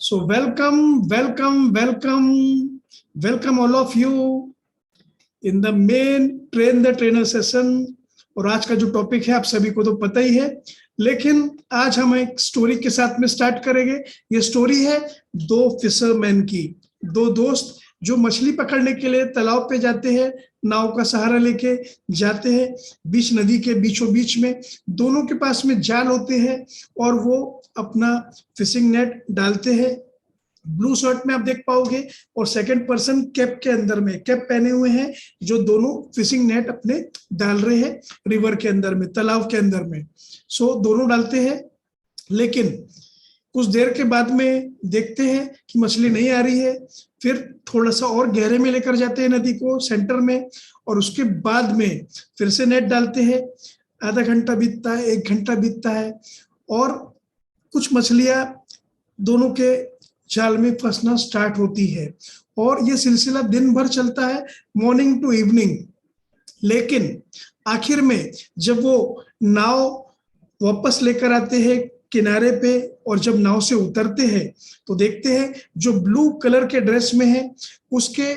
So welcome all of you in the main train the trainer session। और आज का जो टॉपिक है आप सभी को तो पता ही है, लेकिन आज हम एक स्टोरी के साथ में स्टार्ट करेंगे। ये स्टोरी है दो फिशरमैन की। दो दोस्त जो मछली पकड़ने के लिए तालाब पे जाते हैं, नाव का सहारा लेके जाते हैं बीच नदी के बीचों बीच में। दोनों के पास में जाल होते हैं और वो अपना फिशिंग नेट डालते हैं। ब्लू शर्ट में आप देख पाओगे और सेकंड पर्सन कैप के अंदर में कैप पहने हुए हैं, जो दोनों फिशिंग नेट अपने डाल रहे हैं रिवर के अंदर में, तालाब के अंदर में। सो दोनों डालते हैं, लेकिन कुछ देर के बाद में देखते हैं कि मछली नहीं आ रही है। फिर थोड़ा सा और गहरे में लेकर जाते हैं नदी को सेंटर में, और उसके बाद में फिर से नेट डालते हैं। आधा घंटा बीतता है, 1 घंटा बीतता है, और कुछ मछलियां दोनों के जाल में फंसना स्टार्ट होती है। और ये सिलसिला दिन भर चलता है, मॉर्निंग टू इवनिंग। लेकिन आखिर में जब वो नाव वापस लेकर आते हैं किनारे पे, और जब नाव से उतरते हैं तो देखते हैं जो ब्लू कलर के ड्रेस में है उसके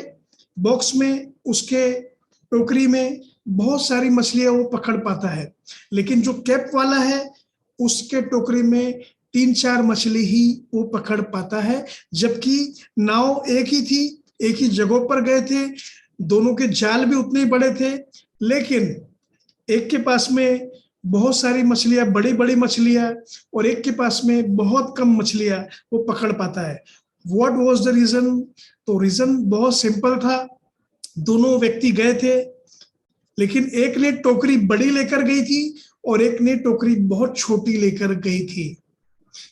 बॉक्स में, उसके टोकरी में बहुत सारी मछलियां वो पकड़ पाता है। लेकिन जो कैप वाला है उसके टोकरी में 3-4 मछली ही वो पकड़ पाता है, जबकि नाव एक ही थी, एक ही जगह पर गए थे, दोनों के जाल भी उतने ही बड़े थे, लेकिन एक के पास में बहुत सारी मछलियां, बड़ी बड़ी मछलियां, और एक के पास में बहुत कम मछलियां वो पकड़ पाता है। What was the reason? तो रीजन बहुत सिंपल था। दोनों व्यक्ति गए थे, लेकिन एक ने टोकरी बड़ी लेकर गई थी और एक ने टोकरी बहुत छोटी लेकर गई थी।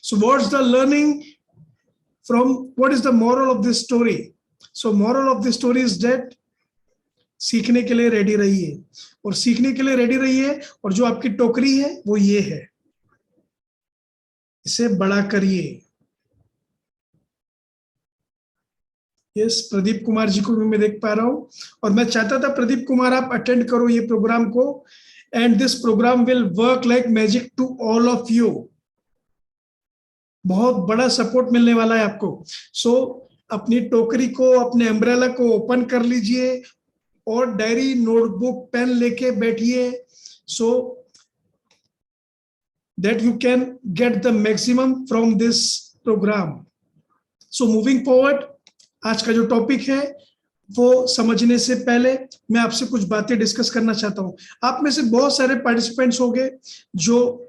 So what's the learning from, what is the moral of this story? So moral of this story is that सीखने के लिए रेडी रहिए, और सीखने के लिए रेडी रहिए, और जो आपकी टोकरी है वो ये है, इसे बड़ा करिए। यस, प्रदीप कुमार जी को भी मैं देख पा रहा हूं, और मैं चाहता था प्रदीप कुमार आप अटेंड करो ये प्रोग्राम को, and this program will work like magic to all of you. बहुत बड़ा सपोर्ट मिलने वाला है आपको। सो अपनी टोकरी को, अपने अम्ब्रेला को ओपन कर लीजिए और डायरी, नोटबुक, पेन लेके बैठिए, so that you can get the maximum from this program. So moving forward, आज का जो टॉपिक है वो समझने से पहले मैं आपसे कुछ बातें डिस्कस करना चाहता हूं। आप में से बहुत सारे पार्टिसिपेंट्स होंगे जो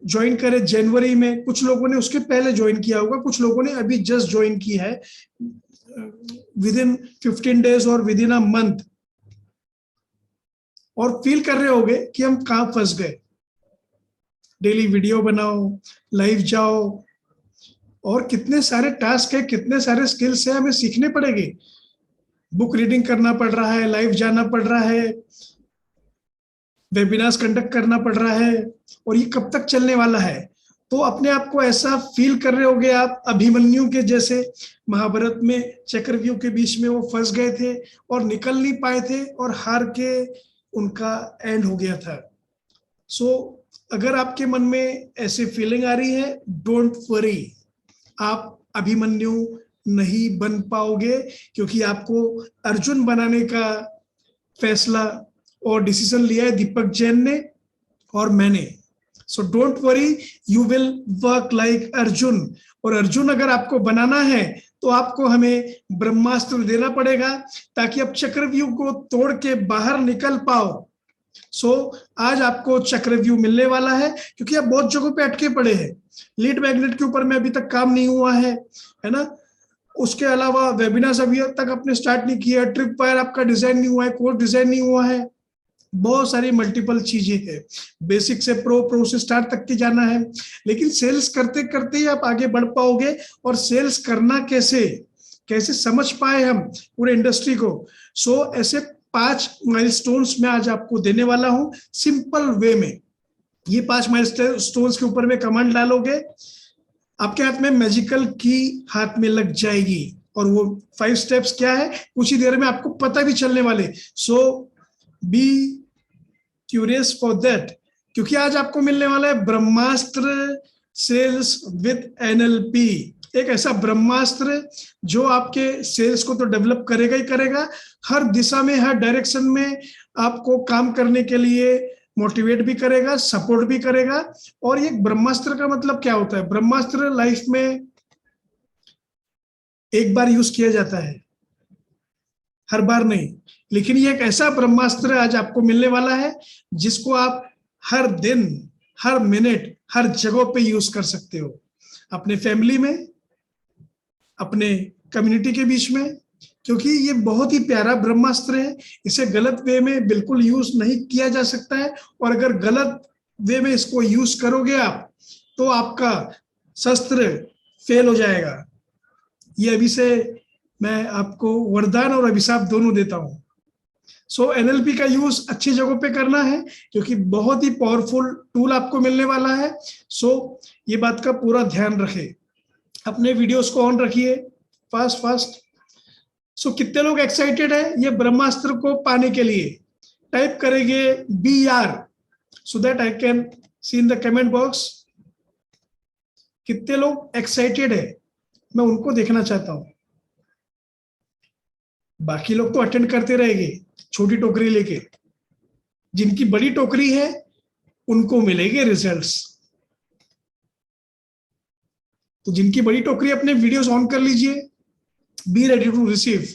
ज्वाइन करे जनवरी में, कुछ लोगों ने उसके पहले ज्वाइन किया होगा, कुछ लोगों ने अभी जस्ट ज्वाइन की है विद इन 15 डेज और विद इन अ मंथ, और फील कर रहे होंगे कि हम कहां फंस गए। डेली वीडियो बनाओ, लाइव जाओ, और कितने सारे टास्क है, कितने सारे स्किल्स है, हमें सीखने पड़ेंगे। बुक रीडिंग करना पड़ रहा है, लाइव जाना पड़ रहा है, वेबिनार्स कंडक्ट करना पड़ रहा है, और ये कब तक चलने वाला है। तो अपने आप को ऐसा फील कर रहे होगे आप अभिमन्यु के जैसे, महाभारत में चक्रव्यूह के बीच में वो फंस गए थे और निकल नहीं पाए थे, और हार के उनका एंड हो गया था। सो अगर आपके मन में ऐसी फीलिंग आ रही है, डोंट वरी, आप अभिमन्यु नहीं बन पाओगे, क्योंकि आपको अर्जुन बनाने का फैसला और डिसीजन लिया है दीपक जैन ने और मैंने। So don't worry, you will work like Arjun. और अर्जुन अगर आपको बनाना है तो आपको हमें ब्रह्मास्त्र देना पड़ेगा, ताकि आप चक्रव्यूह को तोड़ के बाहर निकल पाओ। सो आज आपको चक्रव्यूह मिलने वाला है, क्योंकि आप बहुत जगहों पे अटके पड़े हैं। लीड मैग्नेट के ऊपर में अभी तक काम नहीं हुआ है ना। उसके अलावा वेबिनार्स अभी तक आपने स्टार्ट नहीं किया, ट्रिप वायर आपका डिजाइन नहीं हुआ है, कोर्स डिजाइन नहीं हुआ है, बहुत सारी मल्टीपल चीजें हैं। बेसिक से प्रो से स्टार तक के जाना है, लेकिन सेल्स करते करते ही आप आगे बढ़ पाओगे। और सेल्स करना कैसे समझ पाए हम पूरे इंडस्ट्री को। सो ऐसे 5 माइलस्टोन्स मैं आज आपको देने वाला हूं सिंपल वे में। ये 5 माइलस्टोन्स के ऊपर में कमांड डालोगे, आपके हाथ में मैजिकल की हाथ में लग जाएगी, और वो 5 स्टेप्स क्या है कुछ ही देर में आपको पता भी चलने वाले। सो बी क्यूरियस फॉर दैट, क्योंकि आज आपको मिलने वाला है ब्रह्मास्त्र सेल्स विद एनएलपी। एक ऐसा ब्रह्मास्त्र जो आपके सेल्स को तो डेवलप करेगा ही करेगा, हर दिशा में, हर डायरेक्शन में आपको काम करने के लिए मोटिवेट भी करेगा, सपोर्ट भी करेगा। और ये ब्रह्मास्त्र का मतलब क्या होता है? ब्रह्मास्त्र लाइफ में एक बार यूज किया जाता है, हर बार नहीं, लेकिन ये एक ऐसा ब्रह्मास्त्र आज आपको मिलने वाला है जिसको आप हर दिन, हर मिनट, हर जगह पे यूज कर सकते हो, अपने फैमिली में, अपने कम्युनिटी के बीच में, क्योंकि ये बहुत ही प्यारा ब्रह्मास्त्र है। इसे गलत वे में बिल्कुल यूज नहीं किया जा सकता है, और अगर गलत वे में इसको यूज करोगे आप तो आपका शस्त्र फेल हो जाएगा। ये अभी से मैं आपको वरदान और अभिशाप दोनों देता हूं। सो एनएलपी का यूज अच्छी जगहों पे करना है, क्योंकि बहुत ही पावरफुल टूल आपको मिलने वाला है। सो ये बात का पूरा ध्यान रखें, अपने वीडियोस को ऑन रखिए, फास्ट। सो कितने लोग एक्साइटेड है ये ब्रह्मास्त्र को पाने के लिए? टाइप करेंगे BR so that I can see in the comment box. कितने लोग एक्साइटेड है, मैं उनको देखना चाहता हूं। बाकी लोग तो अटेंड करते रहेंगे छोटी टोकरी लेके, जिनकी बड़ी टोकरी है उनको मिलेंगे रिजल्ट्स। तो जिनकी बड़ी टोकरी, अपने वीडियोस ऑन कर लीजिए, बी रेडी टू रिसीव।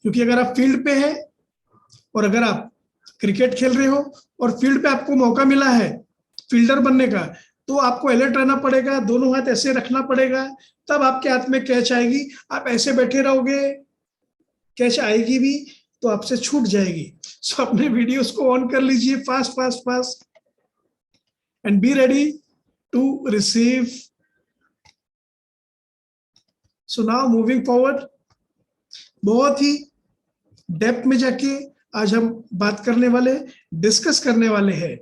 क्योंकि अगर आप फील्ड पे है और अगर आप क्रिकेट खेल रहे हो और फील्ड पे आपको मौका मिला है फील्डर बनने का, तो आपको अलर्ट रहना पड़ेगा, दोनों हाथ ऐसे रखना पड़ेगा, तब आपके हाथ में कैच आएगी। आप ऐसे बैठे रहोगे, कैच आएगी भी तो आपसे छूट जाएगी। सो अपने वीडियोस को ऑन कर लीजिए, fast and be ready to receive. So now moving forward, बहुत ही डेप्थ में जाके आज हम बात करने वाले, डिस्कस करने वाले हैं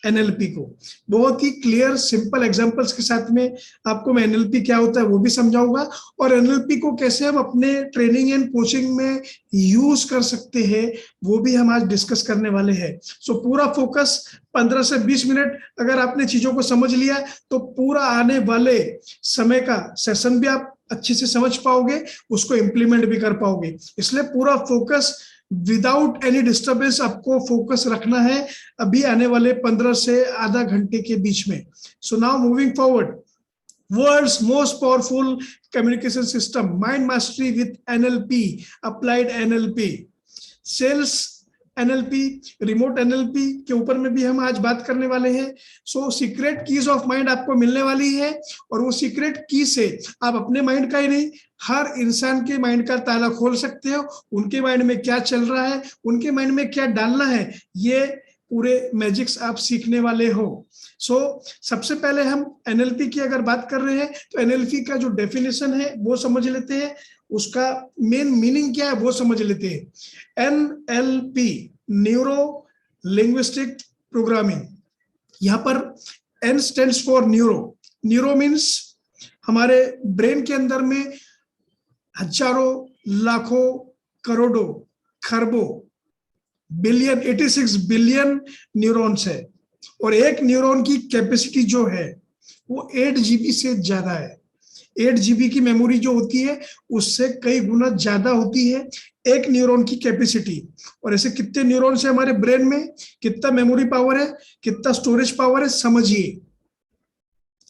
एनएलपी को। बहुत ही क्लियर सिंपल एग्जांपल्स के साथ में आपको मैं एनएलपी क्या होता है वो भी समझाऊंगा, और एनएलपी को कैसे हम अपने ट्रेनिंग एंड कोचिंग में यूज कर सकते हैं वो भी हम आज डिस्कस करने वाले हैं। सो पूरा फोकस 15 से 20 मिनट अगर आपने चीजों को समझ लिया तो पूरा आने वाले समय का सेशन भी आप अच्छे से समझ पाओगे, उसको इम्प्लीमेंट भी कर पाओगे। इसलिए पूरा फोकस विदाउट एनी डिस्टर्बेंस आपको फोकस रखना है अभी आने वाले 15 से आधा घंटे के बीच में। So now moving forward, world's most powerful communication system, mind mastery with NLP, applied NLP, sales NLP, remote NLP के ऊपर में भी हम आज बात करने वाले हैं। So secret keys of mind आपको मिलने वाली है, और वो सीक्रेट की से आप अपने माइंड का ही नहीं, हर इंसान के माइंड का ताला खोल सकते हो। उनके माइंड में क्या चल रहा है, उनके माइंड में क्या डालना है, ये पूरे मैजिक्स आप सीखने वाले हो। सो सबसे पहले हम एनएलपी की अगर बात कर रहे हैं तो एनएलपी का जो डेफिनेशन है वो समझ लेते हैं, उसका मेन मीनिंग क्या है वो समझ लेते हैं। NLP, neuro linguistic programming. यहाँ पर N stands for neuro. Neuro means हमारे ब्रेन के अंदर में हजारों, लाखों, करोड़ों, खरबों, बिलियन, 86 बिलियन न्यूरॉन्स है, और एक न्यूरॉन की कैपेसिटी जो है वो 8 GB से ज्यादा है। 8 GB की मेमोरी जो होती है उससे कई गुना ज्यादा होती है एक न्यूरॉन की कैपेसिटी। और ऐसे कितने न्यूरॉन्स है हमारे ब्रेन में, कितना मेमोरी पावर है, कितना स्टोरेज पावर है, समझिए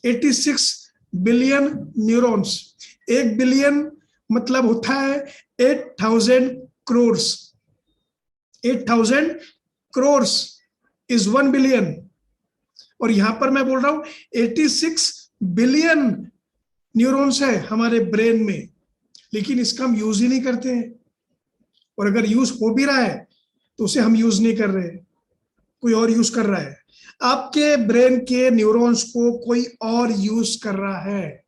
86 बिलियन न्यूरॉन्स। 1 बिलियन मतलब होता है 8,000 करोड़। 8,000 करोड़ इज 1 बिलियन, और यहां पर मैं बोल रहा हूं 86 बिलियन न्यूरॉन्स है हमारे ब्रेन में, लेकिन इसका हम यूज ही नहीं करते हैं। और अगर यूज हो भी रहा है तो उसे हम यूज नहीं कर रहे, कोई और यूज कर रहा है। आपके ब्रेन के न्यूरॉन्स को कोई और यूज कर रहा है।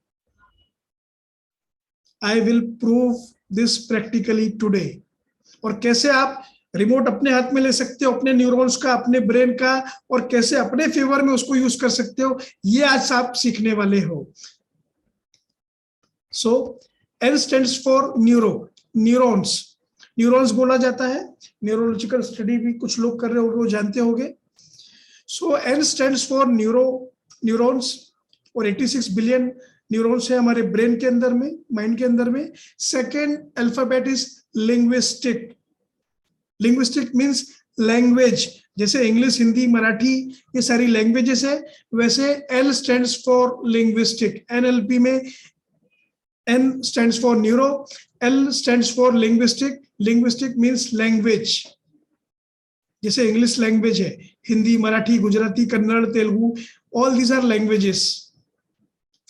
I will prove this practically today. और कैसे आप रिमोट अपने हाथ में ले सकते हो, अपने न्यूरॉन्स का, अपने ब्रेन का, और कैसे अपने फेवर में उसको यूज कर सकते हो, ये आज आप सीखने वाले हो। So N stands for neuro, neurons. Neurons बोला जाता है, न्यूरोलॉजिकल स्टडी भी कुछ लोग कर रहे होंगे, वो जानते होंगे। So N stands for neuro, neurons, और 86 बिलियन न्यूरॉन्स है हमारे ब्रेन के अंदर में, माइंड के अंदर में। Second alphabet is linguistic. Linguistic means language, जैसे इंग्लिश, हिंदी, मराठी, ये सारी लैंग्वेजेस है, वैसे L stands for linguistic. NLP में N stands for neuro, L stands for linguistic. Linguistic means language, जैसे इंग्लिश लैंग्वेज है, Hindi, Marathi, Gujarati, Kannada, Telugu, all these are languages.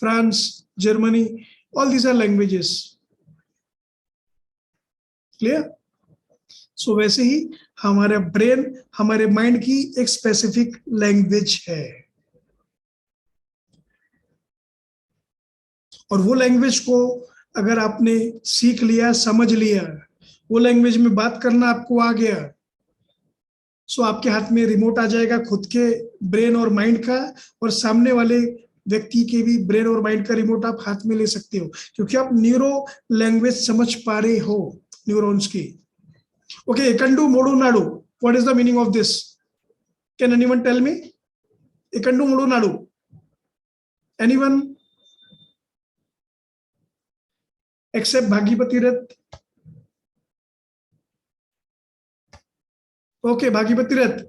France, Germany, all these are languages. Clear? So वैसे ही हमारा brain, हमारे mind की एक specific language है, और वो लैंग्वेज को अगर आपने सीख लिया, समझ लिया, वो लैंग्वेज में बात करना आपको आ गया, सो आपके हाथ में रिमोट आ जाएगा खुद के ब्रेन और माइंड का, और सामने वाले व्यक्ति के भी ब्रेन और माइंड का रिमोट आप हाथ में ले सकते हो, क्योंकि आप न्यूरो लैंग्वेज समझ पा रहे हो न्यूरॉन्स की। Okay, Ekandu Modu Nadu. What is the meaning of this? Can anyone tell me? Ekandu Modu Nadu. Anyone? Except Bhagipati Rath. Okay, Bhagipati Rath.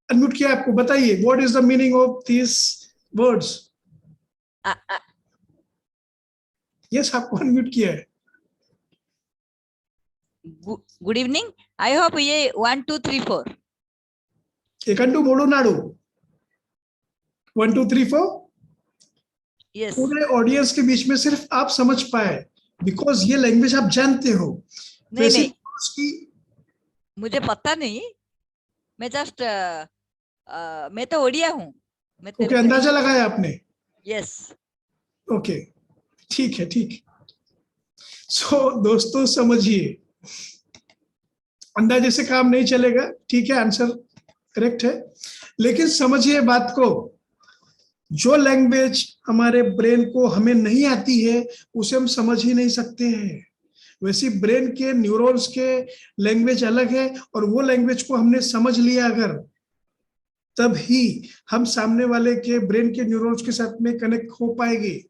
Unmute किया आपको, बताइए. What is the meaning of these words? Yes, आपको unmute किया है. Good evening. I hope ये 1 2 3 4 Ekandu Modu Nadu. 1 2 3 4. Yes. पूरे audience के बीच में सिर्फ आप समझ पाए, बिकॉज ये लैंग्वेज आप जानते हो। नहीं, उसकी मुझे पता नहीं, मैं जस्ट मैं तो ओडिया हूँ। ओके, अंदाजा लगाया आपने? यस। ओके, ठीक है, ठीक। सो दोस्तों समझिए, अंदाजे से काम नहीं चलेगा, ठीक है, आंसर करेक्ट है, लेकिन समझिए बात को, जो लैंग्वेज हमारे ब्रेन को हमें नहीं आती है उसे हम समझ ही नहीं सकते हैं। वैसे ब्रेन के न्यूरॉन्स के लैंग्वेज अलग है, और वो लैंग्वेज को हमने समझ लिया अगर, तब ही हम सामने वाले के ब्रेन के न्यूरॉन्स के साथ में कनेक्ट हो पाएंगे।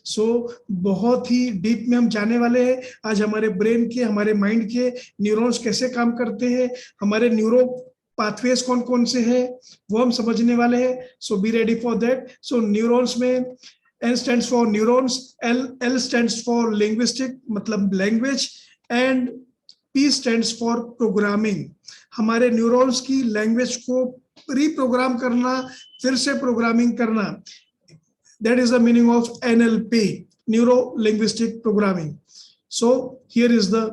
सो बहुत ही डीप में हम जाने वाले हैं आज, हमारे ब्रेन के, हमारे माइंड के न्यूरॉन्स कैसे काम करते हैं, हमारे न्यूरो पाथवेज कौन कौन से हैं, वो हम समझने वाले हैं। So be ready for that. So neurons में N stands for neurons, L stands for linguistic, मतलब language, and P stands for programming। हमारे न्यूरॉन्स की लैंग्वेज को रीप्रोग्राम करना, फिर से प्रोग्रामिंग करना, that is the meaning of NLP, neuro linguistic programming। so here is the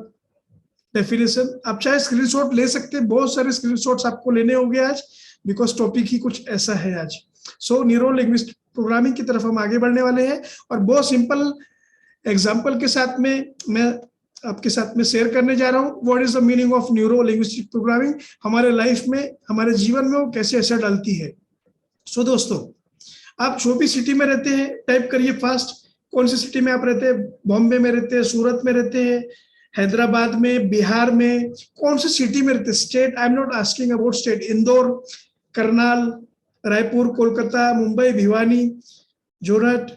definition। आप चाहे स्क्रीनशॉट ले सकते हैं, बहुत सारे स्क्रीनशॉट्स आपको लेने होंगे आज, बिकॉज टॉपिक ही कुछ ऐसा है आज। सो न्यूरो लिंग्विस्टिक प्रोग्रामिंग की तरफ हम आगे बढ़ने वाले हैं, और बहुत सिंपल एग्जांपल के साथ में मैं आपके साथ में शेयर करने जा रहा हूं what is the meaning of neuro linguistic programming, हमारे लाइफ में, हमारे जीवन में वो कैसे असर डालती है। सो दोस्तों, आप जो भी सिटी में रहते हैं टाइप करिए फास्ट। कौन सी सिटी में आप रहते हैं? बॉम्बे में रहते हैं, सूरत में रहते हैं, हैदराबाद में, बिहार में, कौन सी सिटी में रहते हैं? State, I am not asking about state. Indore, Karnal, Raipur, Kolkata, Mumbai, Bhiwani, Jorhat,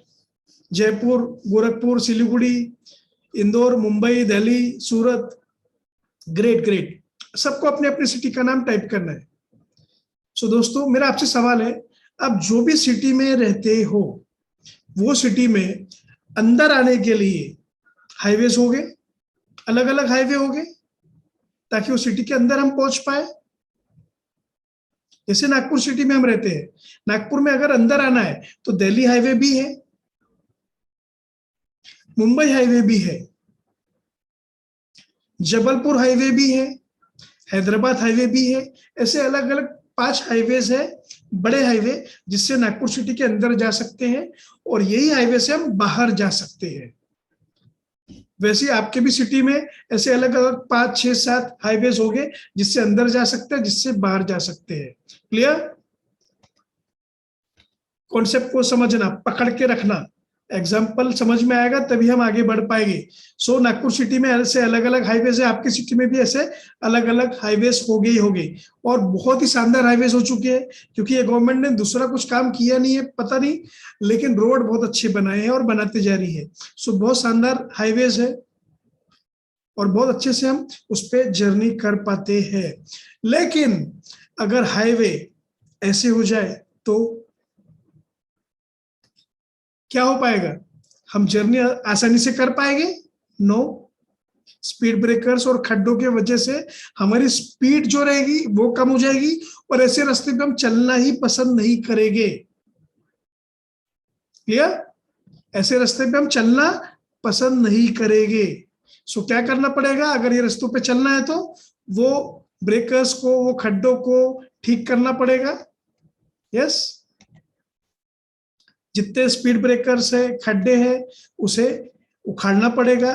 Jaipur, Gorakhpur, Siliguri, Indore, Mumbai, Delhi, Surat. Great great, सबको अपने अपने सिटी का नाम टाइप करना है। सो दोस्तों, मेरा आपसे सवाल है, आप जो भी सिटी में रहते हो, वो सिटी में अंदर आने के लिए हाईवेज होंगे, अलग अलग हाईवे होंगे, ताकि वो सिटी के अंदर हम पहुंच पाए। जैसे नागपुर सिटी में हम रहते हैं, नागपुर में अगर अंदर आना है तो दिल्ली हाईवे भी है, मुंबई हाईवे भी है, जबलपुर हाईवे भी है, हैदराबाद हाईवे भी है। ऐसे अलग अलग 5 हाईवेज है, बड़े हाईवे, जिससे नागपुर सिटी के अंदर जा सकते हैं, और यही हाईवे से हम बाहर जा सकते हैं। वैसे आपके भी सिटी में ऐसे अलग अलग 5 6 7 हाईवेज होंगे, जिससे अंदर जा सकते हैं, जिससे बाहर जा सकते हैं। क्लियर? कॉन्सेप्ट को समझना, पकड़ के रखना। एग्जाम्पल समझ में आएगा तभी हम आगे बढ़ पाएंगे। सो नागपुर सिटी में ऐसे अलग अलग हाईवेज है, आपकी सिटी में भी ऐसे अलग अलग हाईवेज हो गई होंगे और बहुत ही शानदार हाईवेज हो चुके हैं, क्योंकि ये गवर्नमेंट ने दूसरा कुछ काम किया नहीं है पता नहीं, लेकिन रोड बहुत अच्छे बनाए हैं और बनाते जा रही है। सो बहुत शानदार हाईवेज है और बहुत अच्छे से हम उस पर जर्नी कर पाते हैं। लेकिन अगर हाईवे ऐसे हो जाए तो क्या हो पाएगा? हम जर्नी आसानी से कर पाएंगे? नो। स्पीड ब्रेकर्स और खड्डों के वजह से हमारी स्पीड जो रहेगी वो कम हो जाएगी और ऐसे रास्ते पे हम चलना ही पसंद नहीं करेंगे। क्लियर? ऐसे रास्ते पे हम चलना पसंद नहीं करेंगे। सो क्या करना पड़ेगा? अगर ये रास्तों पे चलना है तो वो ब्रेकर्स को, वो खड्डों को ठीक करना पड़ेगा। यस, जितने स्पीड ब्रेकर्स है, खड्डे हैं, उसे उखाड़ना पड़ेगा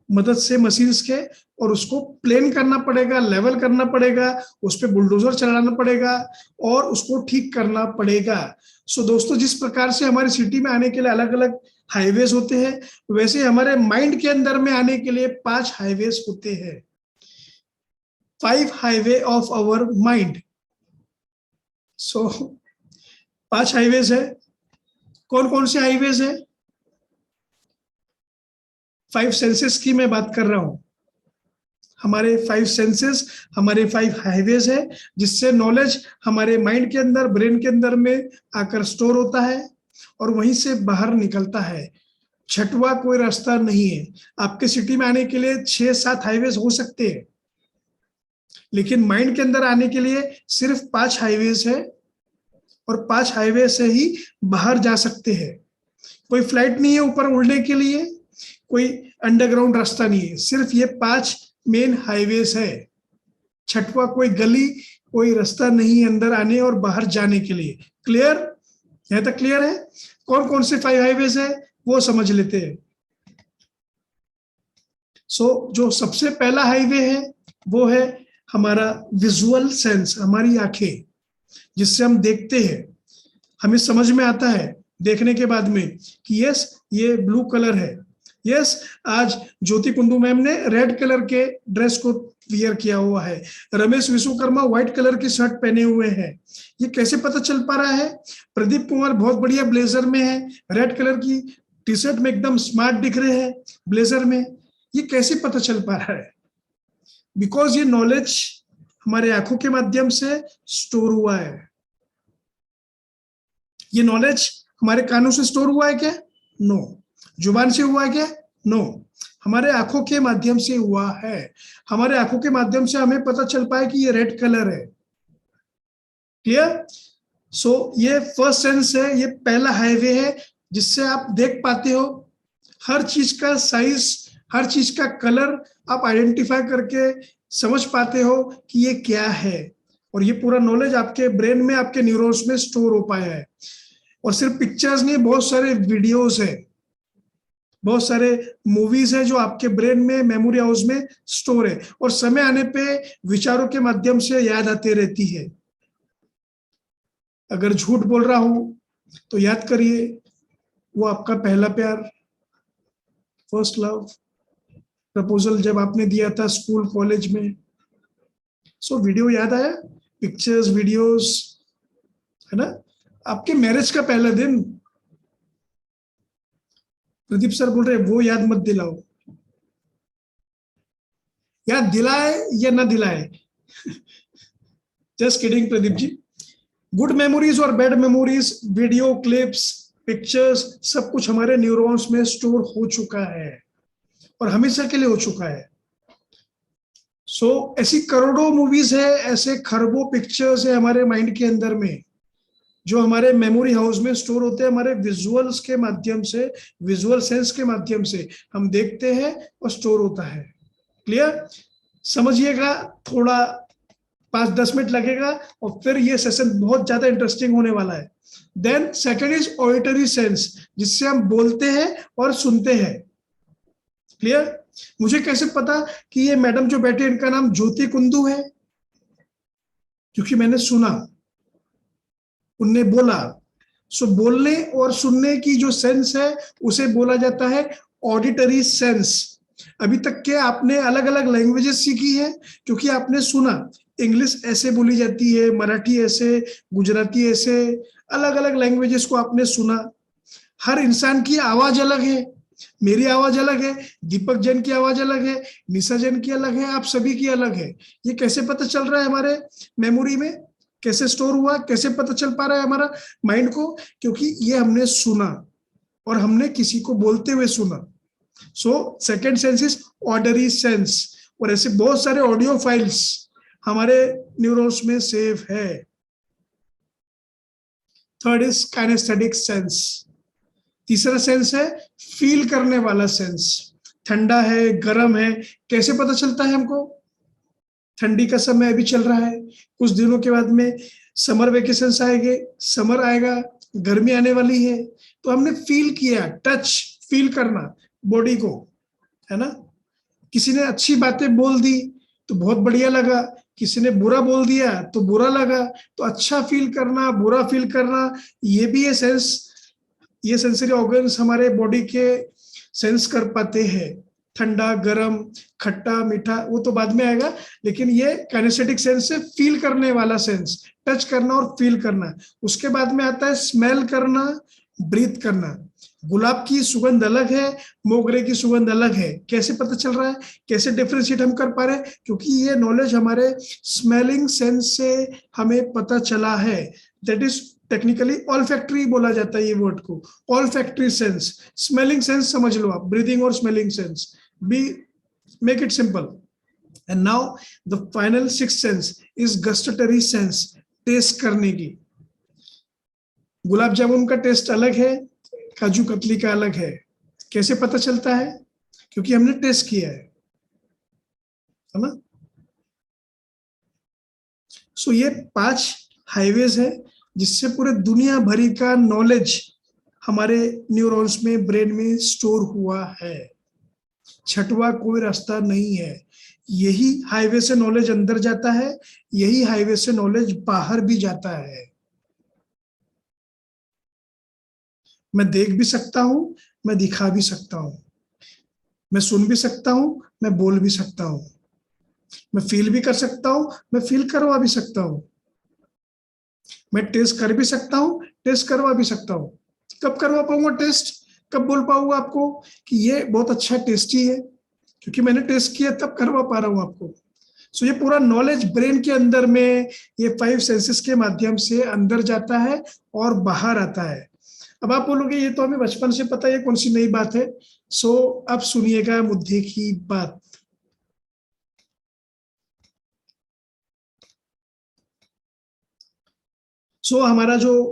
मदद से मशीन्स के और उसको प्लेन करना पड़ेगा, लेवल करना पड़ेगा, उस पर बुलडोजर चलाना पड़ेगा और उसको ठीक करना पड़ेगा। सो दोस्तों, जिस प्रकार से हमारी सिटी में आने के लिए अलग अलग हाईवेज होते हैं, वैसे हमारे माइंड के अंदर में आने के लिए 5 हाईवेज होते हैं। 5 highway of our mind. So 5 highways है। कौन कौन से हाईवेज है? 5 सेंसेस की मैं बात कर रहा हूं। हमारे 5 सेंसेस, हमारे 5 हाईवेज है, जिससे नॉलेज हमारे माइंड के अंदर, ब्रेन के अंदर में आकर स्टोर होता है और वहीं से बाहर निकलता है। छठवा कोई रास्ता नहीं है। आपके सिटी में आने के लिए 6-7 हाईवेज हो सकते हैं, लेकिन माइंड के अंदर आने के लिए सिर्फ 5 हाईवेज है और 5 हाईवे से ही बाहर जा सकते हैं। कोई फ्लाइट नहीं है ऊपर उड़ने के लिए, कोई अंडरग्राउंड रास्ता नहीं है, सिर्फ ये 5 मेन हाईवेज है। छठवा कोई गली, कोई रास्ता नहीं अंदर आने और बाहर जाने के लिए। क्लियर? यहां तक क्लियर है? कौन कौन से 5 हाईवेज है वो समझ लेते हैं। सो जो सबसे पहला हाईवे है वो है हमारा विजुअल सेंस, हमारी आंखें, जिससे हम देखते हैं, हमें समझ में आता है देखने के बाद में कि यस ये ब्लू कलर है। यस, आज ज्योति कुंडू मैम ने रेड कलर के ड्रेस को वियर किया हुआ है, रमेश विश्वकर्मा व्हाइट कलर की शर्ट पहने हुए हैं। ये कैसे पता चल पा रहा है? प्रदीप कुमार बहुत बढ़िया ब्लेजर में है, रेड कलर की टी शर्ट में एकदम स्मार्ट दिख रहे हैं ब्लेजर में। ये कैसे पता चल पा रहा है? बिकॉज ये नॉलेज हमारे आंखों के माध्यम से स्टोर हुआ है। ये नॉलेज हमारे कानों से स्टोर हुआ है क्या? नो। जुबान से हुआ है क्या? नो। हमारे आंखों के माध्यम से हुआ है। हमारे आंखों के माध्यम से हमें पता चल पाए कि ये रेड कलर है। क्लियर? सो ये फर्स्ट सेंस है, ये पहला हाईवे है जिससे आप देख पाते हो हर चीज का साइज, हर चीज का कलर आप आइडेंटिफाई करके समझ पाते हो कि ये क्या है, और ये पूरा नॉलेज आपके ब्रेन में, आपके न्यूरॉन्स में स्टोर हो पाया है। और सिर्फ पिक्चर्स नहीं, बहुत सारे वीडियोस है, बहुत सारे मूवीज है जो आपके ब्रेन में, मेमोरी हाउस में स्टोर है और समय आने पे विचारों के माध्यम से याद आती रहती है। अगर झूठ बोल रहा हूं तो याद करिए वो आपका पहला प्यार, फर्स्ट लव, प्रपोजल जब आपने दिया था स्कूल कॉलेज में। सो वीडियो याद आया? पिक्चर्स, वीडियोस, है ना? आपके मैरिज का पहला दिन, प्रदीप सर बोल रहे वो याद मत दिलाओ। याद दिलाए या ना दिलाए just kidding Pradeep ji. Good memories और bad memories, video clips, pictures, सब कुछ हमारे न्यूरॉन्स में स्टोर हो चुका है और हमेशा के लिए हो चुका है। सो ऐसी करोड़ों मूवीज है, ऐसे खरबों पिक्चर्स है हमारे माइंड के अंदर में जो हमारे मेमोरी हाउस में स्टोर होते हैं। हमारे विजुअल्स के माध्यम से, विजुअल सेंस के माध्यम से हम देखते हैं और स्टोर होता है। क्लियर? समझिएगा, थोड़ा 5-10 मिनट लगेगा और फिर ये सेशन बहुत ज्यादा इंटरेस्टिंग होने वाला है। Then second is auditory sense, जिससे हम बोलते हैं और सुनते हैं। क्लियर? मुझे कैसे पता कि ये मैडम जो बैठे इनका नाम ज्योति कुंदू है? क्योंकि मैंने सुना, उनने बोला, सो बोलने और सुनने की जो सेंस है उसे बोला जाता है ऑडिटरी सेंस। अभी तक के आपने अलग अलग लैंग्वेजेस सीखी है क्योंकि आपने सुना, इंग्लिश ऐसे बोली जाती है, मराठी ऐसे, गुजराती ऐसे, अलग अलग लैंग्वेजेस को आपने सुना। हर इंसान की आवाज अलग है, मेरी आवाज अलग है, दीपक जैन की आवाज अलग है, निशा जैन की अलग है, आप सभी की अलग है। ये कैसे पता चल रहा है हमारे मेमोरी में, कैसे स्टोर हुआ, कैसे पता चल पा रहा है हमारा माइंड को? क्योंकि ये हमने सुना और हमने किसी को बोलते हुए सुना। So second sense is auditory sense, और ऐसे बहुत सारे ऑडियो फाइल्स हमारे न्यूरॉन्स में सेव है। Third is kinesthetic sense. तीसरा सेंस है फील करने वाला सेंस। ठंडा है, गर्म है, कैसे पता चलता है हमको? ठंडी का समय अभी चल रहा है, कुछ दिनों के बाद में समर वेकेशन आएंगे, समर आएगा, गर्मी आने वाली है, तो हमने फील किया, टच, फील करना बॉडी को, है ना? किसी ने अच्छी बातें बोल दी तो बहुत बढ़िया लगा, किसी ने बुरा बोल दिया तो बुरा लगा। तो अच्छा फील करना, बुरा फील करना, ये भी ये सेंस, ये सेंसरी ऑर्गन्स हमारे बॉडी के सेंस कर पाते हैं। ठंडा, गरम, खट्टा, मीठा, वो तो बाद में आएगा, लेकिन ये काइनेस्थेटिक सेंस से फील करने वाला सेंस, टच करना और फील करना। उसके बाद में आता है स्मेल करना, ब्रीथ करना। गुलाब की सुगंध अलग है, मोगरे की सुगंध अलग है, कैसे पता चल रहा है, कैसे डिफरेंशिएट हम कर पा रहे हैं? क्योंकि ये नॉलेज हमारे स्मेलिंग सेंस से हमें पता चला है। दैट इज टेक्निकली ऑल्फैक्टरी बोला जाता है ये वर्ड को, ऑल्फैक्टरी सेंस। स्मेलिंग सेंस समझ लो आप, ब्रीदिंग और स्मेलिंग सेंस भी, make it simple. And now the final sixth sense is gustatory sense, test करने की। गुलाब जामुन का टेस्ट अलग है, काजू कतली का अलग है, कैसे पता चलता है? क्योंकि हमने टेस्ट किया है ना? सो ये 5 हाईवेज है जिससे पूरे दुनिया भरी का नॉलेज हमारे न्यूरॉन्स में, ब्रेन में स्टोर हुआ है। छठवां कोई रास्ता नहीं है। यही हाईवे से नॉलेज अंदर जाता है, यही हाईवे से नॉलेज बाहर भी जाता है। मैं देख भी सकता हूं, मैं दिखा भी सकता हूं, मैं सुन भी सकता हूं, मैं बोल भी सकता हूं, मैं फील भी कर सकता हूं, मैं फील करवा भी सकता हूं, मैं टेस्ट कर भी सकता हूं, टेस्ट करवा भी सकता हूं। कब करवा पाऊंगा टेस्ट? कब बोल पाऊंगा आपको कि ये बहुत अच्छा टेस्टी है? क्योंकि मैंने टेस्ट किया, तब करवा पा रहा हूं आपको। सो ये पूरा नॉलेज ब्रेन के अंदर में ये 5 सेंसेस के माध्यम से अंदर जाता है और बाहर आता है। अब आप बोलोगे ये तो हमें बचपन से पता है, ये कौन सी नई बात है? सो अब सुनिएगा मुद्दे की बात। सो हमारा जो